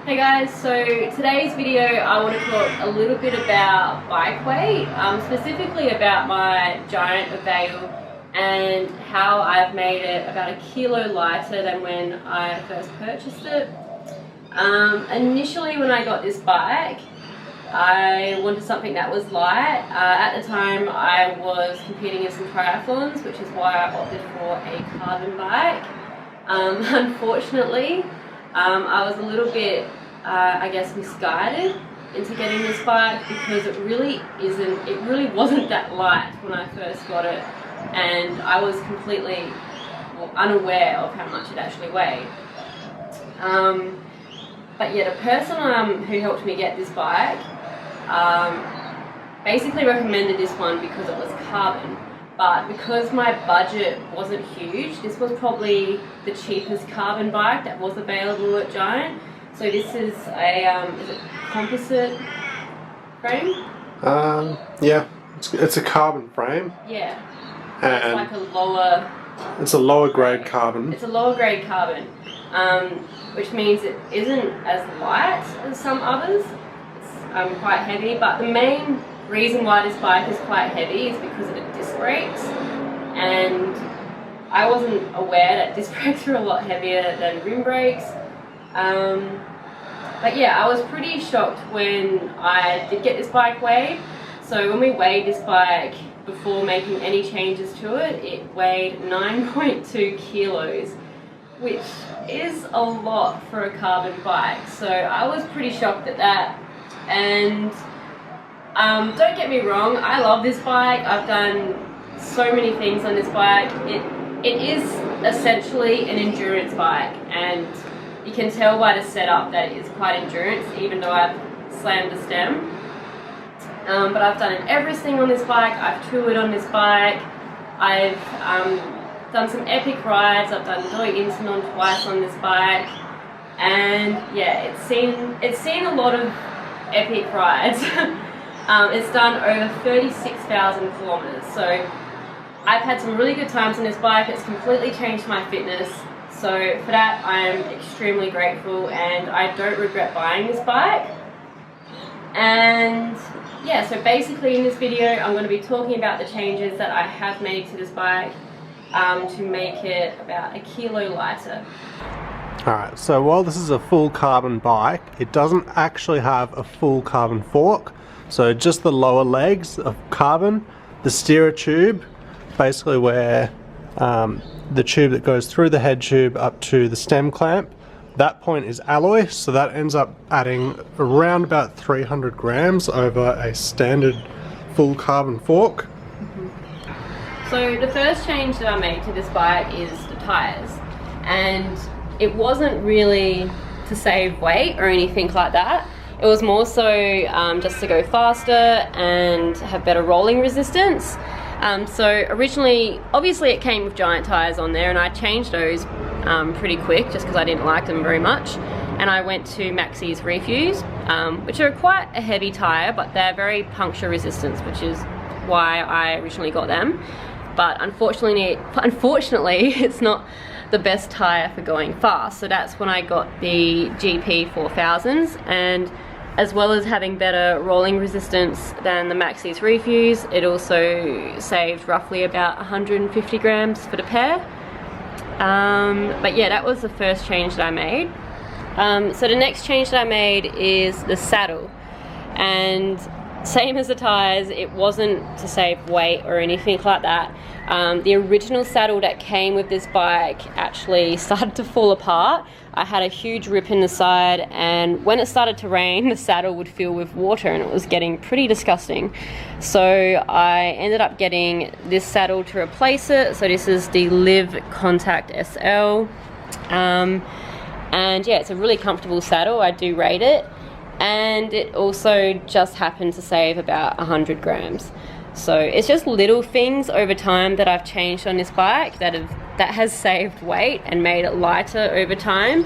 Hey guys, so today's video I want to talk a little bit about bike weight, specifically about my Giant Avail and how I've made it about a kilo lighter than when I first purchased it. Initially when I got this bike, I wanted something that was light. At the time I was competing in some triathlons, which is why I opted for a carbon bike. Unfortunately, I was a little bit, I guess, misguided into getting this bike because it really wasn't that light when I first got it, and I was completely unaware of how much it actually weighed. But yeah, the person who helped me get this bike basically recommended this one because it was carbon. But because my budget wasn't huge, this was probably the cheapest carbon bike that was available at Giant. So this is a is it composite frame? Yeah, it's a carbon frame. Yeah. And it's like a lower. It's a lower grade carbon. It's a lower grade carbon, which means it isn't as light as some others. It's quite heavy, but the main reason why this bike is quite heavy is because of the disc brakes, and I wasn't aware that disc brakes are a lot heavier than rim brakes. But yeah, I was pretty shocked when I did get this bike weighed. So when we weighed this bike before making any changes to it, it weighed 9.2 kilos, which is a lot for a carbon bike. So I was pretty shocked at that. And don't get me wrong, I love this bike. I've done so many things on this bike. It is essentially an endurance bike, and you can tell by the setup that it is quite endurance, even though I've slammed the stem. But I've done everything on this bike. I've toured on this bike. I've done some epic rides. I've done Joy Intanon twice on this bike, and yeah, it's seen a lot of epic rides. It's done over 36,000 kilometers, so I've had some really good times on this bike. It's completely changed my fitness, so for that I am extremely grateful, and I don't regret buying this bike. And yeah, so basically in this video I'm going to be talking about the changes that I have made to this bike to make it about a kilo lighter. Alright, so while this is a full carbon bike, it doesn't actually have a full carbon fork. So just the lower legs of carbon, the steerer tube, basically where the tube that goes through the head tube up to the stem clamp, that point is alloy, so that ends up adding around about 300 grams over a standard full carbon fork. So the first change that I made to this bike is the tyres, and it wasn't really to save weight or anything like that. It was more so just to go faster and have better rolling resistance. So originally, obviously it came with Giant tyres on there, and I changed those pretty quick just because I didn't like them very much. And I went to Maxi's Refuse, which are quite a heavy tyre, but they're very puncture resistant, which is why I originally got them. But unfortunately it's not the best tyre for going fast, so that's when I got the GP 4000s, and as well as having better rolling resistance than the Maxi's Refuse, it also saved roughly about 150 grams for the pair. But yeah, that was the first change that I made. So the next change that I made is the saddle, and same as the tyres, it wasn't to save weight or anything like that. The original saddle that came with this bike actually started to fall apart. I had a huge rip in the side, and when it started to rain, the saddle would fill with water, and it was getting pretty disgusting. So I ended up getting this saddle to replace it. So this is the Live Contact SL. And yeah, it's a really comfortable saddle. I do rate it. And it also just happened to save about 100 grams. So it's just little things over time that I've changed on this bike that has saved weight and made it lighter over time.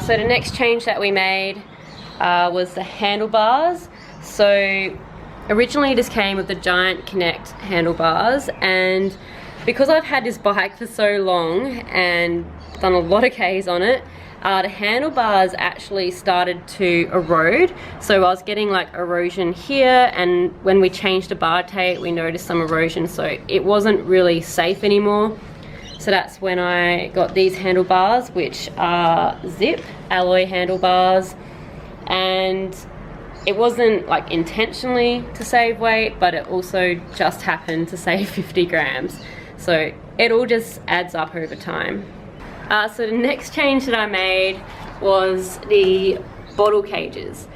So the next change that we made was the handlebars. So originally this came with the Giant Connect handlebars, and because I've had this bike for so long and done a lot of Ks on it, the handlebars actually started to erode. So I was getting like erosion here, and when we changed the bar tape we noticed some erosion, so it wasn't really safe anymore. So that's when I got these handlebars, which are zip alloy handlebars, and it wasn't like intentionally to save weight, but it also just happened to save 50 grams. So it all just adds up over time. So the next change that I made was the bottle cages.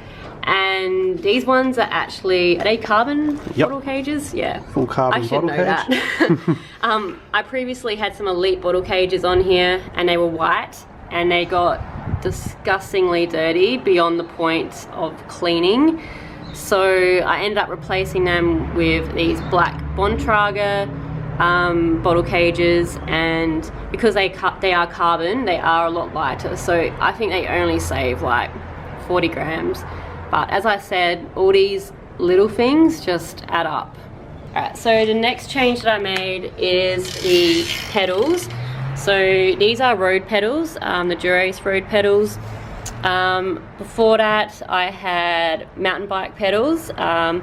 And these ones are actually, are they carbon bottle cages? Yeah. Full carbon bottle cage. I should know that. I previously had some Elite bottle cages on here, and they were white, and they got disgustingly dirty beyond the point of cleaning. So I ended up replacing them with these black Bontrager bottle cages, and because they are carbon, they are a lot lighter, so I think they only save like 40 grams. But as I said, all these little things just add up. Alright, so the next change that I made is the pedals. So these are road pedals, the Durace road pedals. Before that I had mountain bike pedals. I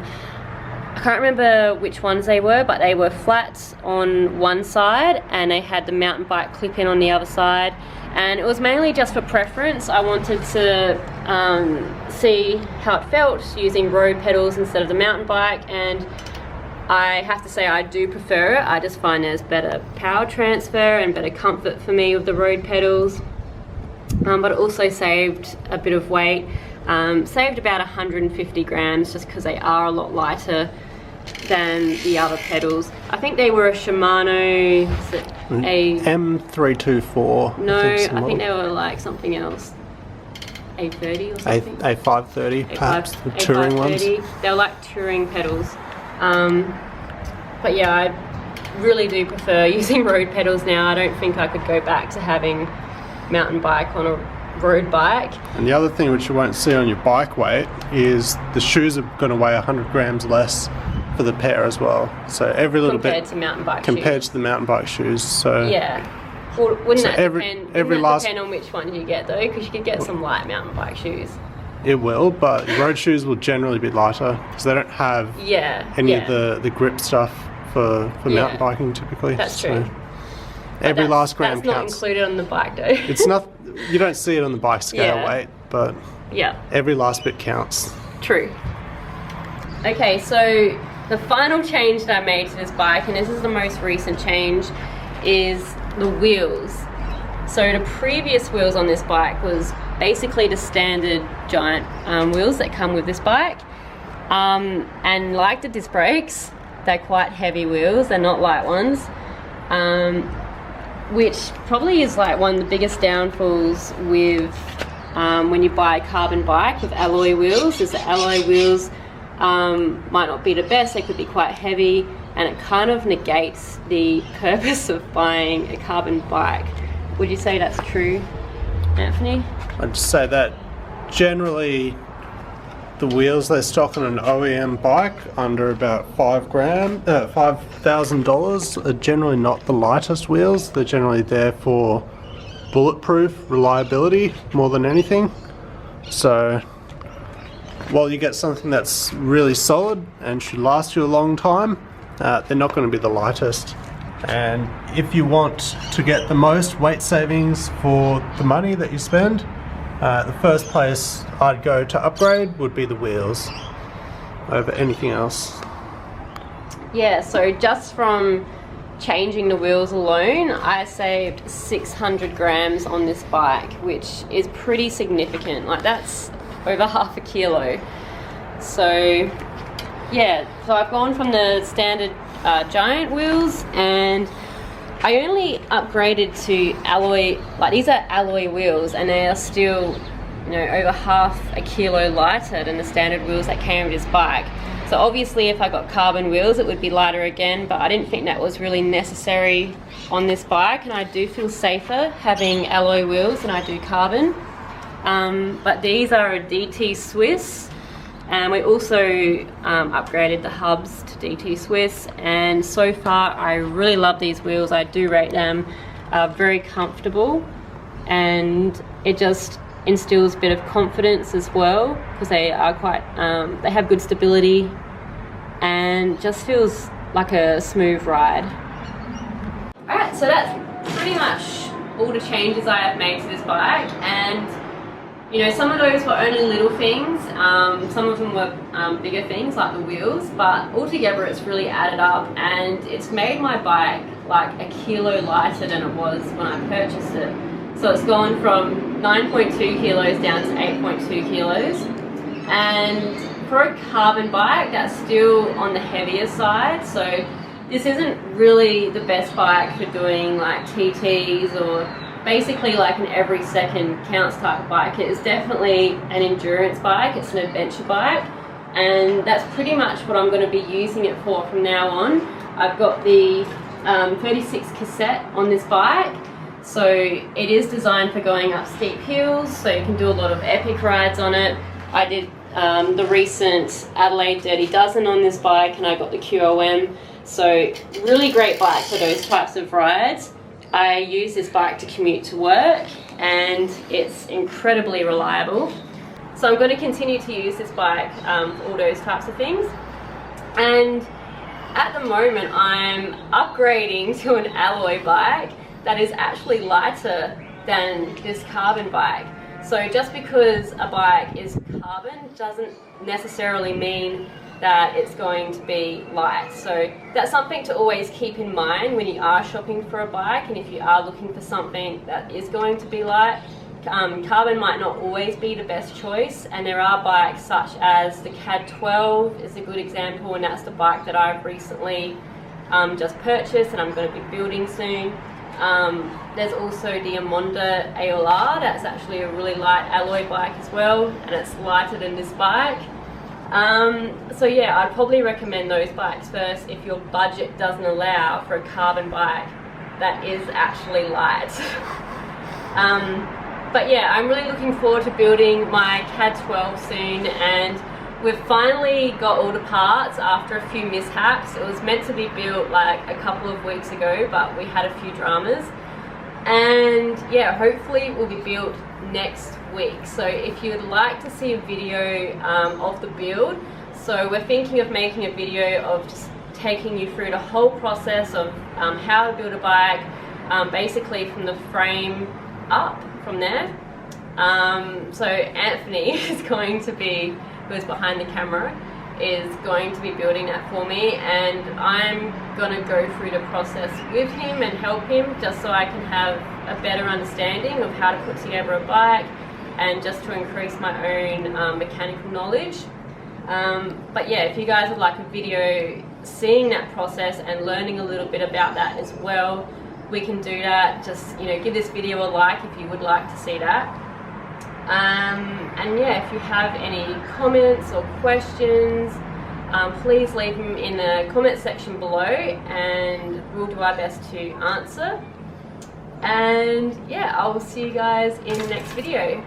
can't remember which ones they were, but they were flat on one side and they had the mountain bike clip in on the other side, and it was mainly just for preference. I wanted to see how it felt using road pedals instead of the mountain bike, and I have to say I do prefer it. I just find there's better power transfer and better comfort for me with the road pedals, but it also saved a bit of weight. Saved about 150 grams just because they are a lot lighter than the other pedals. I think they were a Shimano, a M324. No, I think they were like something else. A30 or something? A530 perhaps, the touring ones. They were like touring pedals. But yeah, I really do prefer using road pedals now. I don't think I could go back to having mountain bike on a road bike. And the other thing which you won't see on your bike weight is the shoes are going to weigh 100 grams less for the pair as well. So every little compared bit to mountain bike compared shoes. to the mountain bike shoes. So yeah. Well, wouldn't so that depend? every last depend on which one you get though? Because you could get some light mountain bike shoes. It will, but road shoes will generally be lighter because they don't have any of the grip stuff for mountain biking typically. That's true. So every last gram that's not counts. Included on the bike though. It's not. You don't see it on the bike scale weight, but every last bit counts. True. Okay, so the final change that I made to this bike, and this is the most recent change, is the wheels. So the previous wheels on this bike was basically the standard giant wheels that come with this bike, and like the disc brakes, they're quite heavy wheels, they're not light ones, which probably is like one of the biggest downfalls with when you buy a carbon bike with alloy wheels, is the alloy wheels might not be the best. They could be quite heavy, and it kind of negates the purpose of buying a carbon bike. Would you say that's true, Anthony? I'd say that generally the wheels they stock on an OEM bike under about $5,000 are generally not the lightest wheels. They're generally there for bulletproof reliability more than anything. So while you get something that's really solid and should last you a long time, they're not going to be the lightest. And if you want to get the most weight savings for the money that you spend, the first place I'd go to upgrade would be the wheels over anything else. Yeah, so just from changing the wheels alone, I saved 600 grams on this bike, which is pretty significant. Like, that's over half a kilo. So yeah, so I've gone from the standard giant wheels, and I only upgraded to alloy. Like, these are alloy wheels, and they are still, you know, over half a kilo lighter than the standard wheels that came with this bike. So obviously if I got carbon wheels it would be lighter again, but I didn't think that was really necessary on this bike, and I do feel safer having alloy wheels than I do carbon. But these are a DT Swiss, and we also upgraded the hubs to DT Swiss, and so far I really love these wheels. I do rate them very comfortable, and it just instills a bit of confidence as well, because they are quite, they have good stability and just feels like a smooth ride. Alright, so that's pretty much all the changes I have made to this bike, and you know, some of those were only little things, some of them were bigger things like the wheels, but altogether it's really added up, and it's made my bike like a kilo lighter than it was when I purchased it. So it's gone from 9.2 kilos down to 8.2 kilos, and for a carbon bike that's still on the heavier side, so this isn't really the best bike for doing like TTs or basically like an every second counts type of bike. It is definitely an endurance bike, it's an adventure bike, and that's pretty much what I'm going to be using it for from now on. I've got the 36 cassette on this bike, so it is designed for going up steep hills, so you can do a lot of epic rides on it. I did the recent Adelaide Dirty Dozen on this bike, and I got the QOM, so really great bike for those types of rides. I use this bike to commute to work, and it's incredibly reliable. So I'm going to continue to use this bike for all those types of things. And at the moment I'm upgrading to an alloy bike that is actually lighter than this carbon bike. So just because a bike is carbon doesn't necessarily mean that it's going to be light. So that's something to always keep in mind when you are shopping for a bike, and if you are looking for something that is going to be light, carbon might not always be the best choice, and there are bikes such as the CAD 12 is a good example, and that's the bike that I've recently just purchased and I'm going to be building soon. There's also the Amonda ALR, that's actually a really light alloy bike as well, and it's lighter than this bike. So yeah, I'd probably recommend those bikes first if your budget doesn't allow for a carbon bike that is actually light. But yeah, I'm really looking forward to building my CAD 12 soon, and we've finally got all the parts after a few mishaps. It was meant to be built like a couple of weeks ago, but we had a few dramas. And yeah, hopefully it will be built next week. So if you would like to see a video of the build, so we're thinking of making a video of just taking you through the whole process of how to build a bike, basically from the frame up from there. So Anthony is going to be, who's behind the camera, is going to be building that for me, and I'm going to go through the process with him and help him, just so I can have a better understanding of how to put together a bike and just to increase my own mechanical knowledge. But yeah, if you guys would like a video seeing that process and learning a little bit about that as well, we can do that. Just, you know, give this video a like if you would like to see that. And yeah, if you have any comments or questions, please leave them in the comment section below, and we'll do our best to answer. And yeah, I will see you guys in the next video.